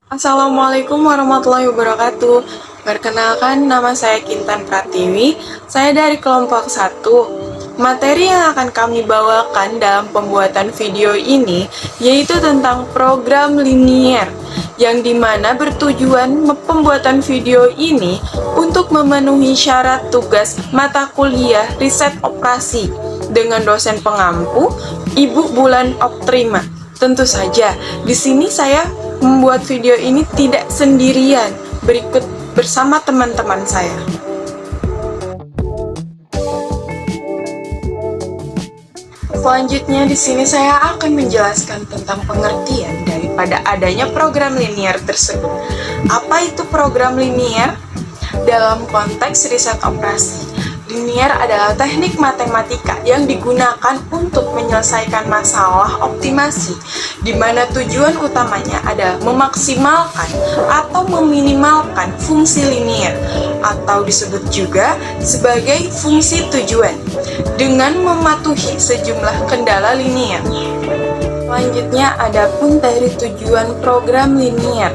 Assalamualaikum warahmatullahi wabarakatuh. Perkenalkan, nama saya Kintan Pratiwi. Saya dari kelompok 1. Materi yang akan kami bawakan dalam pembuatan video ini yaitu tentang program linier, yang dimana bertujuan pembuatan video ini untuk memenuhi syarat tugas mata kuliah riset operasi dengan dosen pengampu Ibu Bulan Optrima. Tentu saja, di sini saya membuat video ini tidak sendirian, berikut bersama teman-teman saya. Selanjutnya di sini saya akan menjelaskan tentang pengertian daripada adanya program linier tersebut. Apa itu program linier? Dalam konteks riset operasi, linier adalah teknik matematika yang digunakan untuk menyelesaikan masalah optimasi, di mana tujuan utamanya adalah memaksimalkan atau meminimalkan fungsi linier, atau disebut juga sebagai fungsi tujuan, dengan mematuhi sejumlah kendala linier. Selanjutnya, adapun dari tujuan program linier.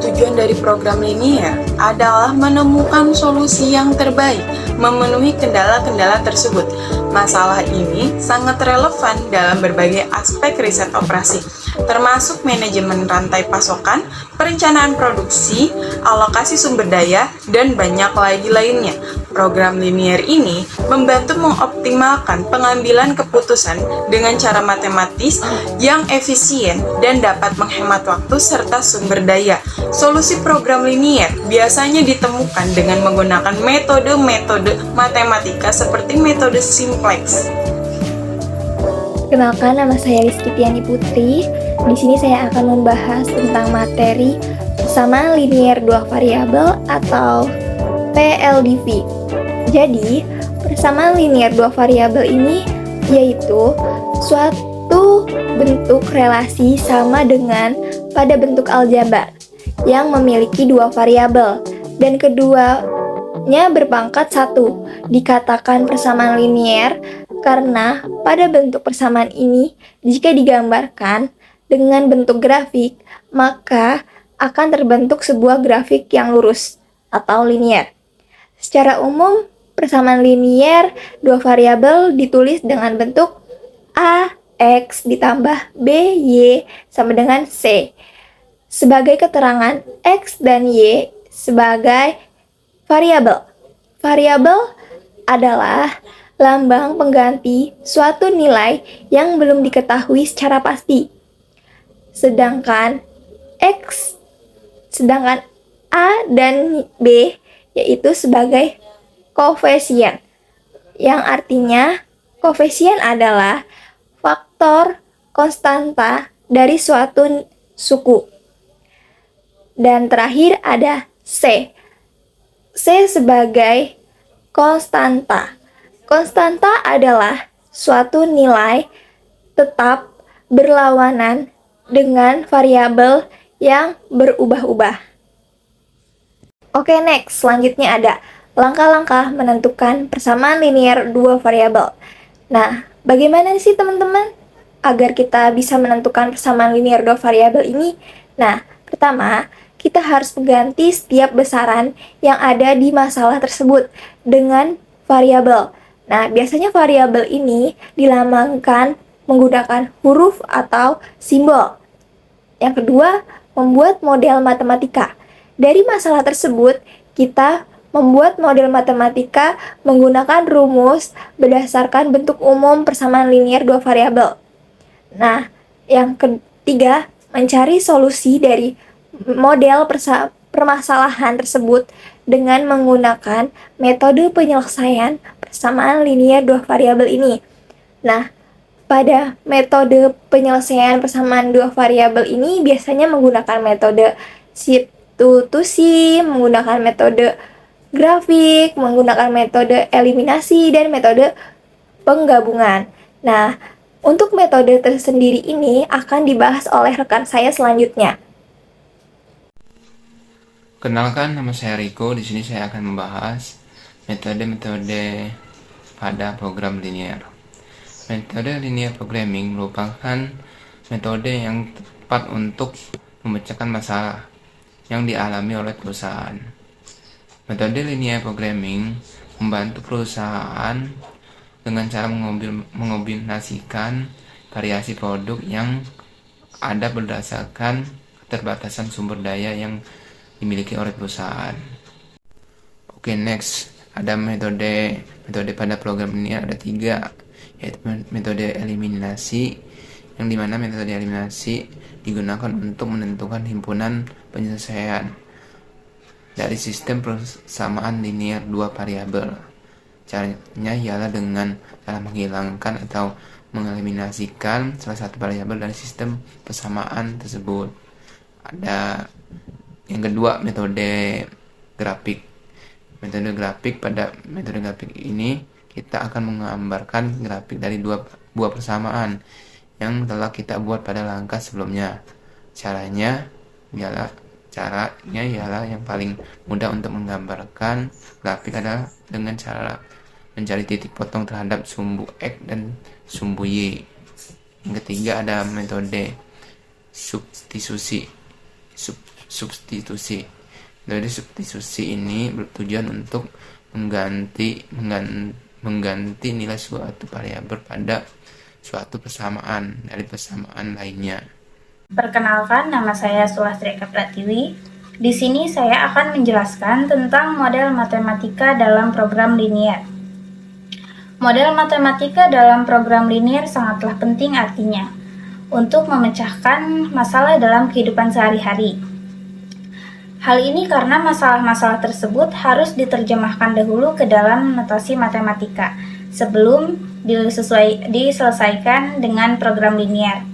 Tujuan dari program linier adalah menemukan solusi yang terbaik memenuhi kendala-kendala tersebut. Masalah ini sangat relevan dalam berbagai aspek riset operasi, termasuk manajemen rantai pasokan, perencanaan produksi, alokasi sumber daya, dan banyak lagi lainnya. Program linier ini membantu mengoptimalkan pengambilan keputusan dengan cara matematis yang efisien dan dapat menghemat waktu serta sumber daya. Solusi program linier biasanya ditemukan dengan menggunakan metode-metode matematika seperti metode simplex. Kenalkan, nama saya Rizky Tiani Putri. Di sini saya akan membahas tentang materi persamaan linier dua variabel atau PLDV. Jadi, persamaan linier dua variabel ini yaitu suatu bentuk relasi sama dengan pada bentuk aljabar yang memiliki dua variabel dan keduanya berpangkat 1. Dikatakan persamaan linier karena pada bentuk persamaan ini jika digambarkan dengan bentuk grafik, maka akan terbentuk sebuah grafik yang lurus atau linier. Secara umum, persamaan linier dua variabel ditulis dengan bentuk A, X ditambah B, Y sama dengan C. Sebagai keterangan X dan Y sebagai variabel. Variabel adalah lambang pengganti suatu nilai yang belum diketahui secara pasti. Sedangkan A dan B yaitu sebagai koefisien, yang artinya koefisien adalah faktor konstanta dari suatu suku. Dan terakhir ada C. C sebagai konstanta. Konstanta adalah suatu nilai tetap berlawanan dengan variabel yang berubah-ubah. Oke, next. Selanjutnya ada langkah-langkah menentukan persamaan linier dua variabel. Nah, bagaimana sih teman-teman agar kita bisa menentukan persamaan linier dua variabel ini? Nah, pertama, kita harus mengganti setiap besaran yang ada di masalah tersebut dengan variabel. Nah, biasanya variabel ini dilambangkan menggunakan huruf atau simbol. Yang kedua, membuat model matematika. Dari masalah tersebut, kita membuat model matematika menggunakan rumus berdasarkan bentuk umum persamaan linier dua variabel. Nah, yang ketiga, mencari solusi dari model permasalahan tersebut dengan menggunakan metode penyelesaian persamaan linier dua variabel ini. Nah, pada metode penyelesaian persamaan dua variabel ini biasanya menggunakan metode substitusi, menggunakan metode grafik, menggunakan metode eliminasi, dan metode penggabungan. Nah, untuk metode tersendiri ini akan dibahas oleh rekan saya selanjutnya. Kenalkan, nama saya Riko. Di sini saya akan membahas metode-metode pada program linier. Metode linear programming merupakan metode yang tepat untuk memecahkan masalah yang dialami oleh perusahaan. Metode linear programming membantu perusahaan dengan cara mengombinasikan variasi produk yang ada berdasarkan keterbatasan sumber daya yang dimiliki oleh perusahaan. Oke, next ada metode pada program linear ada 3, yaitu metode eliminasi, yang dimana metode eliminasi digunakan untuk menentukan himpunan penyelesaian dari sistem persamaan linear 2 variabel. Caranya ialah dengan cara menghilangkan atau mengeliminasikan salah satu variabel dari sistem persamaan tersebut. Ada yang kedua, metode grafik. Pada metode grafik ini kita akan menggambarkan grafik dari 2 buah persamaan yang telah kita buat pada langkah sebelumnya. Caranya ialah yang paling mudah untuk menggambarkan grafik adalah dengan cara mencari titik potong terhadap sumbu X dan sumbu Y. Yang ketiga ada metode substitusi. Metode substitusi ini bertujuan untuk mengganti nilai suatu variabel pada suatu persamaan dari persamaan lainnya. Perkenalkan, nama saya Sulastri Eka Pratiwi. Di sini saya akan menjelaskan tentang model matematika dalam program linear. Model matematika dalam program linear sangatlah penting artinya untuk memecahkan masalah dalam kehidupan sehari-hari. Hal ini karena masalah-masalah tersebut harus diterjemahkan dahulu ke dalam notasi matematika sebelum diselesaikan dengan program linear.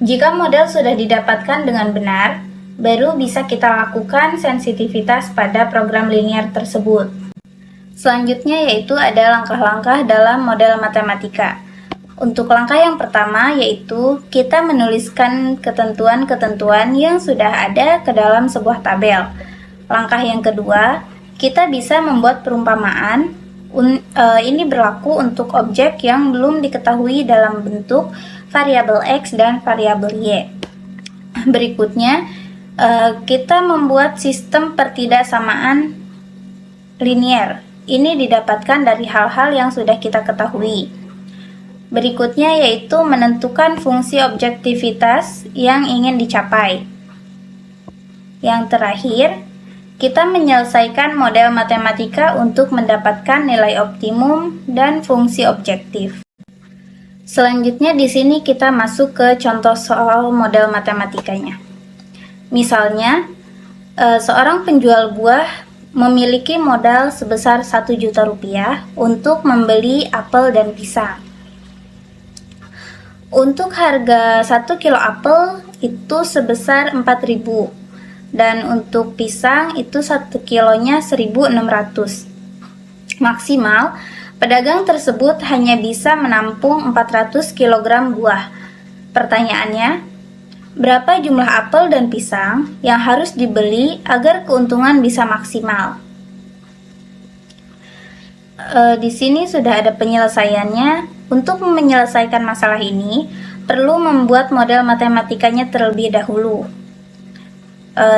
Jika model sudah didapatkan dengan benar, baru bisa kita lakukan sensitivitas pada program linear tersebut. Selanjutnya yaitu ada langkah-langkah dalam model matematika. Untuk langkah yang pertama yaitu kita menuliskan ketentuan-ketentuan yang sudah ada ke dalam sebuah tabel. Langkah yang kedua, kita bisa membuat perumpamaan. Ini berlaku untuk objek yang belum diketahui dalam bentuk variabel X dan variabel Y. Berikutnya, kita membuat sistem pertidaksamaan linear. Ini didapatkan dari hal-hal yang sudah kita ketahui. Berikutnya yaitu menentukan fungsi objektivitas yang ingin dicapai. Yang terakhir, kita menyelesaikan model matematika untuk mendapatkan nilai optimum dan fungsi objektif. Selanjutnya di sini kita masuk ke contoh soal model matematikanya. Misalnya, seorang penjual buah memiliki modal sebesar 1 juta rupiah untuk membeli apel dan pisang. Untuk harga 1 kilo apel itu sebesar 4.000 dan untuk pisang itu 1 kilonya 1.600. Maksimal, pedagang tersebut hanya bisa menampung 400 kg buah. Pertanyaannya, berapa jumlah apel dan pisang yang harus dibeli agar keuntungan bisa maksimal? Di sini sudah ada penyelesaiannya. Untuk menyelesaikan masalah ini, perlu membuat model matematikanya terlebih dahulu.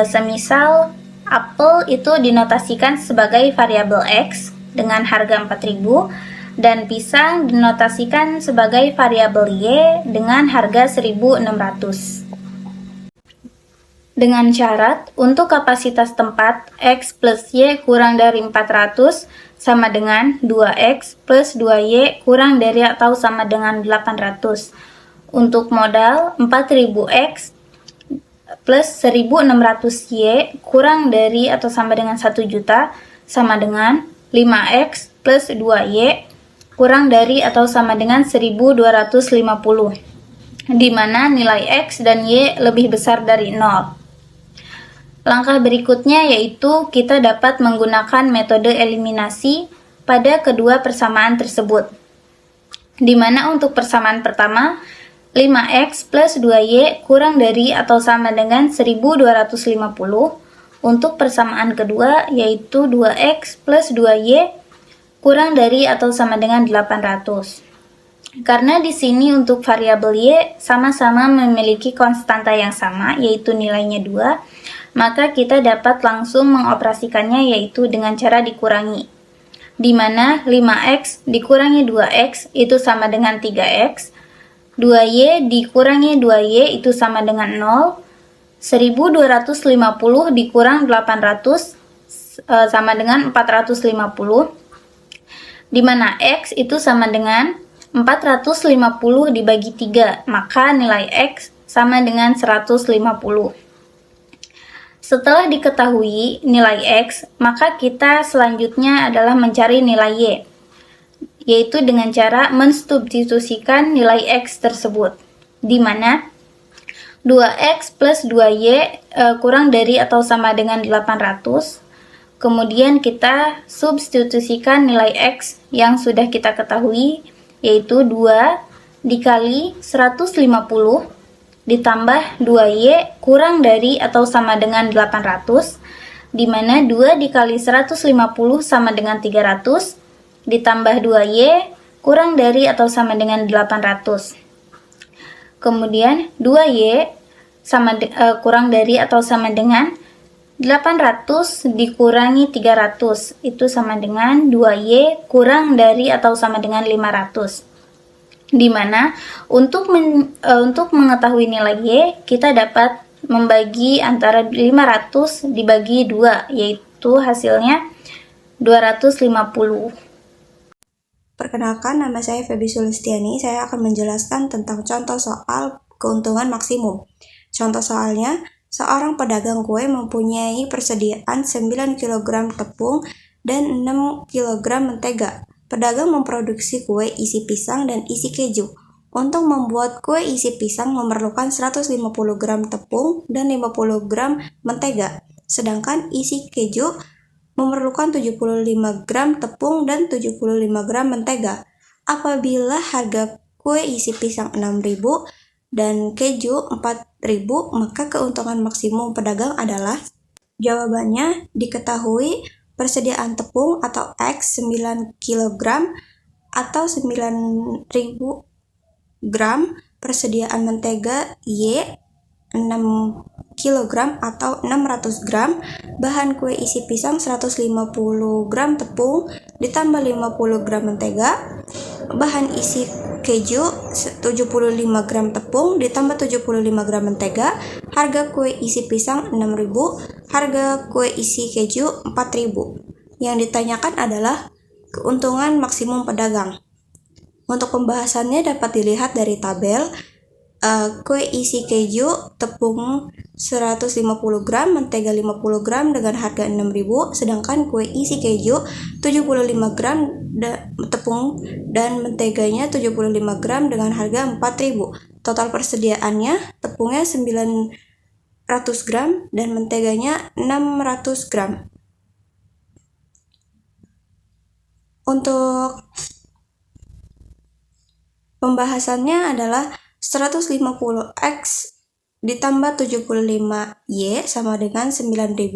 Semisal, apel itu dinotasikan sebagai variabel X dengan harga 4.000 dan pisang dinotasikan sebagai variabel Y dengan harga 1.600. Dengan syarat untuk kapasitas tempat X plus Y kurang dari 400 sama dengan 2X plus 2Y kurang dari atau sama dengan 800. Untuk modal 4.000X plus 1.600Y kurang dari atau sama dengan 1 juta sama dengan 5X plus 2Y kurang dari atau sama dengan 1.250, di mana nilai X dan Y lebih besar dari 0. Langkah berikutnya yaitu kita dapat menggunakan metode eliminasi pada kedua persamaan tersebut, di mana untuk persamaan pertama 5X plus 2Y kurang dari atau sama dengan 1.250. Untuk persamaan kedua yaitu 2X plus 2Y kurang dari atau sama dengan 800. Karena di sini untuk variabel Y sama-sama memiliki konstanta yang sama yaitu nilainya 2, maka kita dapat langsung mengoperasikannya yaitu dengan cara dikurangi, di mana 5x dikurangi 2x itu sama dengan 3x, 2y dikurangi 2y itu sama dengan 0, 1250 dikurang 800 sama dengan 450, di mana x itu sama dengan 450 dibagi 3, maka nilai x sama dengan 150. Setelah diketahui nilai x, maka kita selanjutnya adalah mencari nilai y, yaitu dengan cara mensubstitusikan nilai x tersebut, di mana 2x plus 2y kurang dari atau sama dengan 800. Kemudian kita substitusikan nilai x yang sudah kita ketahui, yaitu 2 dikali 150 ditambah 2y kurang dari atau sama dengan 800, di mana 2 dikali 150 sama dengan 300, ditambah 2y kurang dari atau sama dengan 800. Kemudian 2y kurang dari atau sama dengan 800 dikurangi 300 itu sama dengan 2y kurang dari atau sama dengan 500. Di mana untuk mengetahui nilai y, kita dapat membagi antara 500 dibagi 2, yaitu hasilnya 250. Perkenalkan, nama saya Feby Sulistiani. Saya akan menjelaskan tentang contoh soal keuntungan maksimum. Contoh soalnya, seorang pedagang kue mempunyai persediaan 9 kg tepung dan 6 kg mentega. Pedagang memproduksi kue isi pisang dan isi keju. Untuk membuat kue isi pisang memerlukan 150 gram tepung dan 50 gram mentega. Sedangkan isi keju memerlukan 75 gram tepung dan 75 gram mentega. Apabila harga kue isi pisang 6.000 dan keju 4.000, maka keuntungan maksimum pedagang adalah, jawabannya diketahui persediaan tepung atau X 9 kg atau 9.000 gram, persediaan mentega Y 6 kg atau 600 gram, bahan kue isi pisang 150 gram tepung ditambah 50 gram mentega, bahan isi keju 75 gram tepung ditambah 75 gram mentega, harga kue isi pisang 6.000, harga kue isi keju 4.000. Yang ditanyakan adalah keuntungan maksimum pedagang. Untuk pembahasannya dapat dilihat dari tabel. Kue isi keju tepung 150 gram, mentega 50 gram dengan harga 6.000, sedangkan kue isi keju 75 gram tepung dan menteganya 75 gram dengan harga 4.000. Total persediaannya tepungnya 900 gram dan menteganya 600 gram. Untuk pembahasannya adalah 150x ditambah 75y sama dengan 9.000,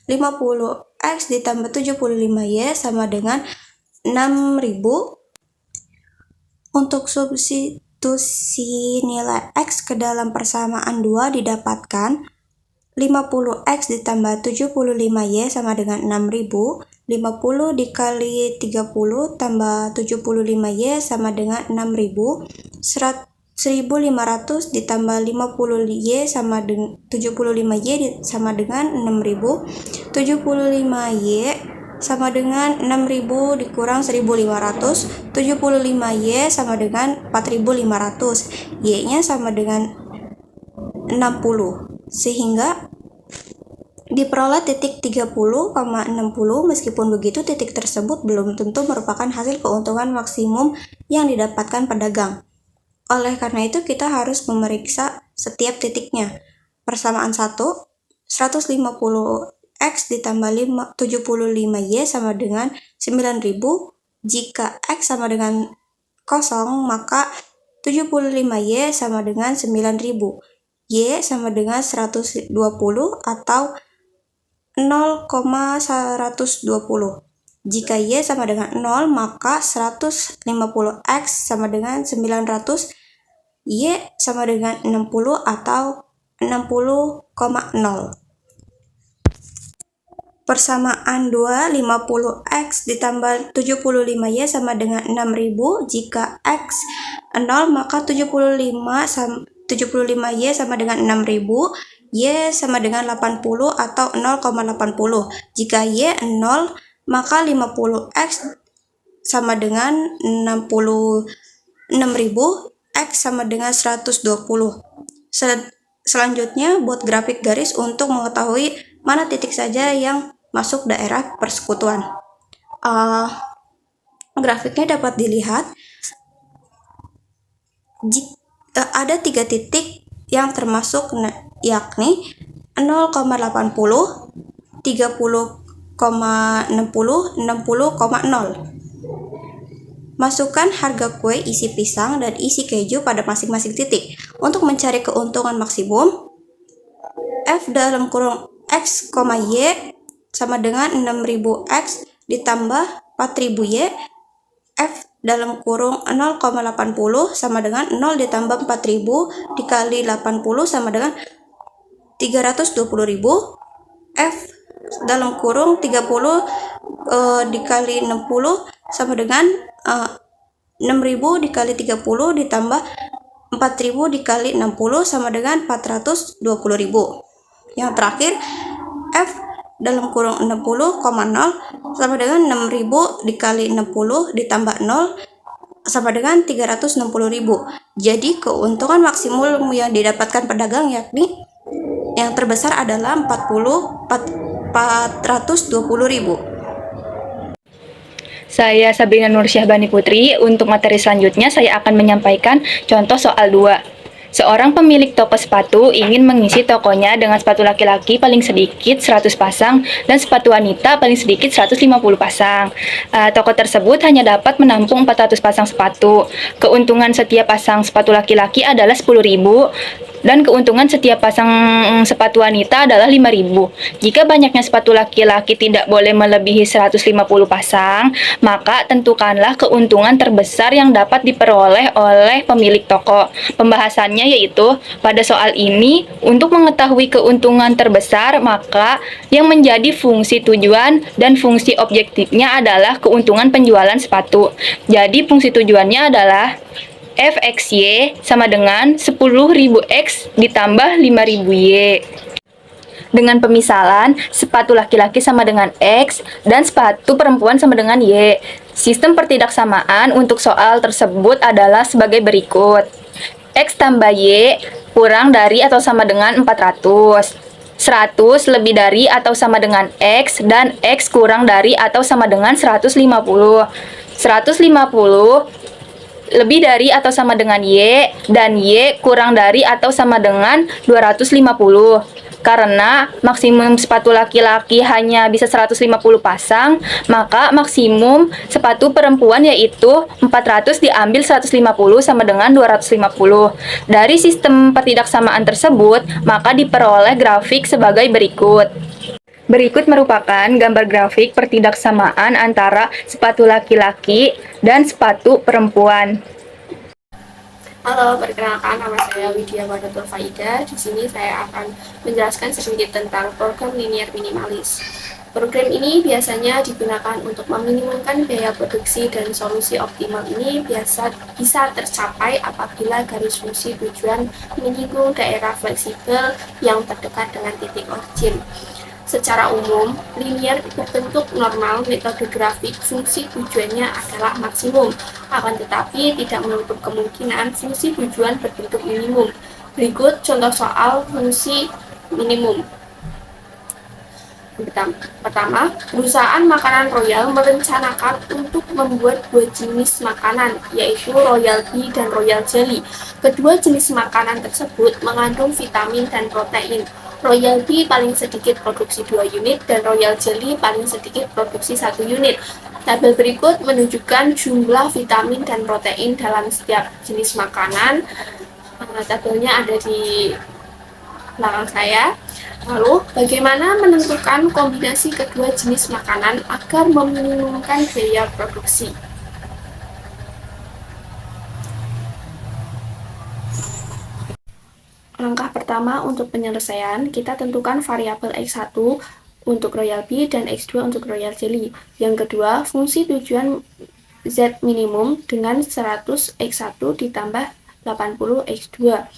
50x ditambah 75y sama dengan 6.000. Untuk substitusi nilai x ke dalam persamaan 2 didapatkan 50x ditambah 75y sama dengan 6.000, 50 dikali 30 tambah 75y sama dengan 6.000, 1.500 ditambah 50y sama dengan 75y sama dengan 6.000, 75y sama dengan 6.000 dikurang 1.500, 75y sama dengan 4.500, y-nya sama dengan 60, sehingga diperoleh titik 30,60. Meskipun begitu, titik tersebut belum tentu merupakan hasil keuntungan maksimum yang didapatkan pedagang. Oleh karena itu, kita harus memeriksa setiap titiknya. Persamaan 1, 150x ditambah 75y sama dengan 9.000. Jika x sama dengan 0, maka 75y sama dengan 9.000. Y sama dengan 120 atau 0,120. Jika Y sama dengan 0, maka 150x sama dengan 900, Y sama dengan 60 atau 60,0. Persamaan 2, 50x ditambah 75y sama dengan 6000. Jika x 0, maka 75y sama dengan 6000, y sama dengan 80 atau 0,80. Jika y 0, maka 50x sama dengan 6000, x sama dengan 120. Selanjutnya, buat grafik garis untuk mengetahui mana titik saja yang masuk daerah persekutuan. Grafiknya dapat dilihat ada 3 titik yang termasuk, yakni 0,80, 30,60, 60,0. Masukkan harga kue isi pisang dan isi keju pada masing-masing titik. Untuk mencari keuntungan maksimum, f dalam kurung x, y sama dengan 6000x ditambah 4000y. F dalam kurung 0,80 sama dengan 0 ditambah 4000 dikali 80 sama dengan 320.000. F dalam kurung 30 dikali 60 sama dengan 6000 dikali 30 ditambah 4000 dikali 60 sama dengan 420.000. Yang terakhir, F dalam kurung 60,0 sama dengan 6000 dikali 60 ditambah 0 sama dengan 360.000. Jadi keuntungan maksimum yang didapatkan pedagang yakni yang terbesar adalah 420.000. Saya Sabrina Nur Syahbani Putri. Untuk materi selanjutnya saya akan menyampaikan contoh soal 2. Seorang pemilik toko sepatu ingin mengisi tokonya dengan sepatu laki-laki paling sedikit 100 pasang dan sepatu wanita paling sedikit 150 pasang. Toko tersebut hanya dapat menampung 400 pasang sepatu. Keuntungan setiap pasang sepatu laki-laki adalah 10.000 dan keuntungan setiap pasang sepatu wanita adalah 5.000. Jika banyaknya sepatu laki-laki tidak boleh melebihi 150 pasang, maka tentukanlah keuntungan terbesar yang dapat diperoleh oleh pemilik toko. Pembahasannya yaitu pada soal ini, untuk mengetahui keuntungan terbesar, maka yang menjadi fungsi tujuan dan fungsi objektifnya adalah keuntungan penjualan sepatu. Jadi fungsi tujuannya adalah Fxy sama dengan 10.000x ditambah 5.000y. Dengan pemisalan, sepatu laki-laki sama dengan X dan sepatu perempuan sama dengan Y. Sistem pertidaksamaan untuk soal tersebut adalah sebagai berikut. X tambah Y kurang dari atau sama dengan 400. 100 lebih dari atau sama dengan X dan X kurang dari atau sama dengan 150. 150 lebih dari atau sama dengan Y dan Y kurang dari atau sama dengan 250. Karena maksimum sepatu laki-laki hanya bisa 150 pasang, maka maksimum sepatu perempuan yaitu 400 diambil 150 sama dengan 250. Dari sistem pertidaksamaan tersebut, maka diperoleh grafik sebagai berikut. Berikut merupakan gambar grafik pertidaksamaan antara sepatu laki-laki dan sepatu perempuan. Halo, perkenalkan nama saya Widya Wadatul Faida. Di sini saya akan menjelaskan sedikit tentang program linear minimalis. Program ini biasanya digunakan untuk meminimumkan biaya produksi dan solusi optimal ini biasa bisa tercapai apabila garis fungsi tujuan menyinggung daerah fleksibel yang terdekat dengan titik origin. Secara umum, linear berbentuk normal metode grafik fungsi tujuannya adalah maksimum, akan tetapi tidak menutup kemungkinan fungsi tujuan berbentuk minimum. Berikut contoh soal fungsi minimum. Pertama, perusahaan makanan Royal merencanakan untuk membuat 2 jenis makanan, yaitu Royal Bee dan Royal Jelly. Kedua jenis makanan tersebut mengandung vitamin dan protein. Royal Bee paling sedikit produksi 2 unit dan Royal Jelly paling sedikit produksi 1 unit. Tabel berikut menunjukkan jumlah vitamin dan protein dalam setiap jenis makanan. Tabelnya ada di belakang saya. Lalu, bagaimana menentukan kombinasi kedua jenis makanan agar meminimumkan biaya produksi? Langkah pertama untuk penyelesaian, kita tentukan variabel X1 untuk royal B dan X2 untuk royal jelly. Yang kedua, fungsi tujuan Z minimum dengan 100 X1 ditambah 80 X2.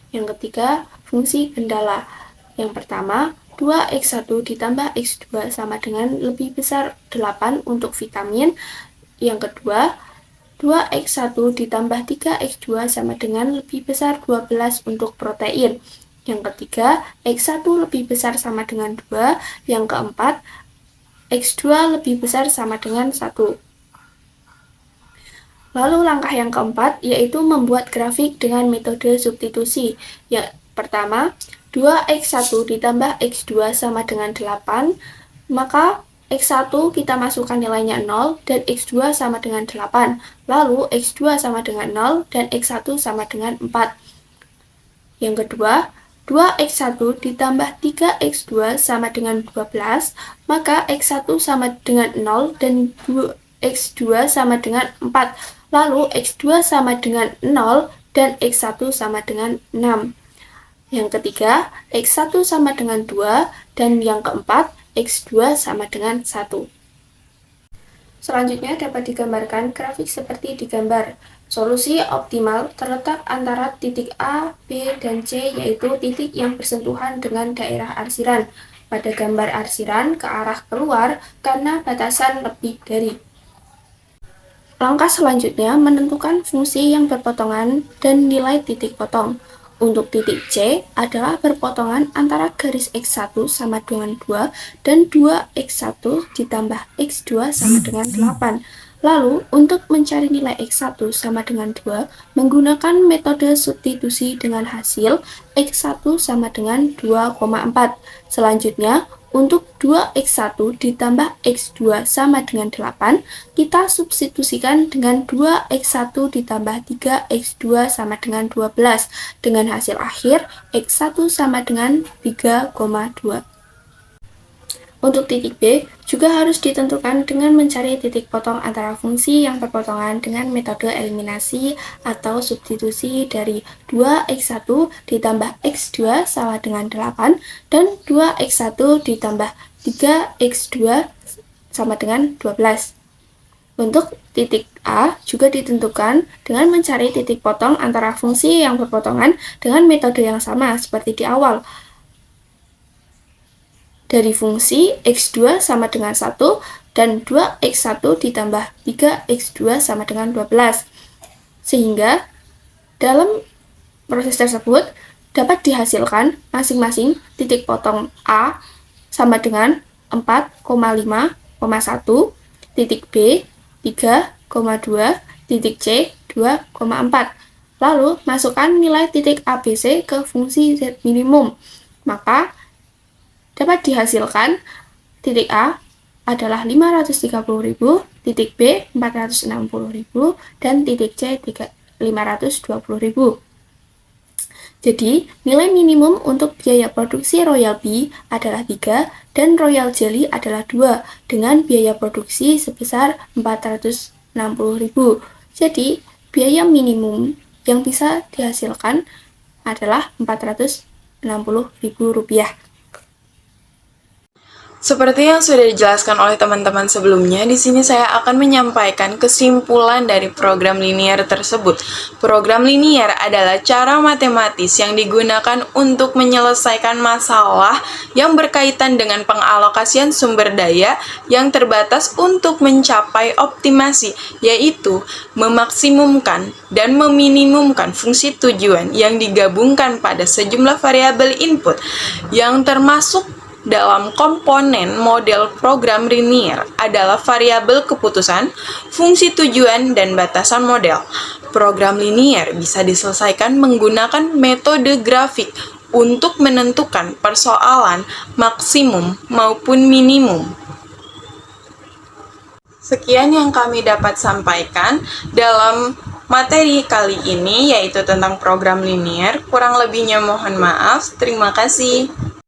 Yang ketiga, fungsi kendala. Yang pertama, 2X1 ditambah X2 sama dengan lebih besar 8 untuk vitamin. Yang kedua, 2X1 ditambah 3X2 sama dengan lebih besar 12 untuk protein. Yang ketiga, X1 lebih besar sama dengan 2. Yang keempat, X2 lebih besar sama dengan 1. Lalu langkah yang keempat yaitu membuat grafik dengan metode substitusi. Yang pertama, 2X1 ditambah X2 sama dengan 8, maka X1 kita masukkan nilainya 0 dan X2 sama dengan 8. Lalu X2 sama dengan 0 dan X1 sama dengan 4. Yang kedua, 2X1 ditambah 3X2 sama dengan 12, maka X1 sama dengan 0 dan X2 sama dengan 4. Lalu X2 sama dengan 0 dan X1 sama dengan 6. Yang ketiga, X1 sama dengan 2 dan yang keempat, X2 sama dengan 1. Selanjutnya dapat digambarkan grafik seperti di gambar. Solusi optimal terletak antara titik A, B, dan C, yaitu titik yang bersentuhan dengan daerah arsiran. Pada gambar arsiran ke arah keluar karena batasan lebih dari. Langkah selanjutnya menentukan fungsi yang berpotongan dan nilai titik potong. Untuk titik C adalah berpotongan antara garis X1 sama dengan 2 dan 2X1 ditambah X2 sama dengan 8. Lalu, untuk mencari nilai X1 sama dengan 2, menggunakan metode substitusi dengan hasil X1 sama dengan 2,4. Selanjutnya, untuk 2X1 ditambah X2 sama dengan 8, kita substitusikan dengan 2X1 ditambah 3X2 sama dengan 12, dengan hasil akhir X1 sama dengan 3,2. Untuk titik B juga harus ditentukan dengan mencari titik potong antara fungsi yang berpotongan dengan metode eliminasi atau substitusi dari 2X1 ditambah X2 sama dengan 8 dan 2X1 ditambah 3X2 sama dengan 12. Untuk titik A juga ditentukan dengan mencari titik potong antara fungsi yang berpotongan dengan metode yang sama seperti di awal. Dari fungsi X2 sama dengan 1 dan 2X1 ditambah 3X2 sama dengan 12. Sehingga dalam proses tersebut dapat dihasilkan masing-masing titik potong A sama dengan 4,5,1, titik B 3,2, titik C 2,4. Lalu masukkan nilai titik ABC ke fungsi Z minimum. Maka dapat dihasilkan titik A adalah 530.000, titik B 460.000, dan titik C 520.000. Jadi, nilai minimum untuk biaya produksi Royal Bee adalah 3 dan Royal Jelly adalah 2 dengan biaya produksi sebesar 460.000. Jadi, biaya minimum yang bisa dihasilkan adalah Rp460.000. Seperti yang sudah dijelaskan oleh teman-teman sebelumnya, di sini saya akan menyampaikan kesimpulan dari program linear tersebut. Program linear adalah cara matematis yang digunakan untuk menyelesaikan masalah yang berkaitan dengan pengalokasian sumber daya yang terbatas untuk mencapai optimasi, yaitu memaksimumkan dan meminimumkan fungsi tujuan yang digabungkan pada sejumlah variabel input yang termasuk dalam komponen model program linear adalah variabel keputusan, fungsi tujuan, dan batasan model. Program linear bisa diselesaikan menggunakan metode grafik untuk menentukan persoalan maksimum maupun minimum. Sekian yang kami dapat sampaikan dalam materi kali ini, yaitu tentang program linear. Kurang lebihnya mohon maaf. Terima kasih.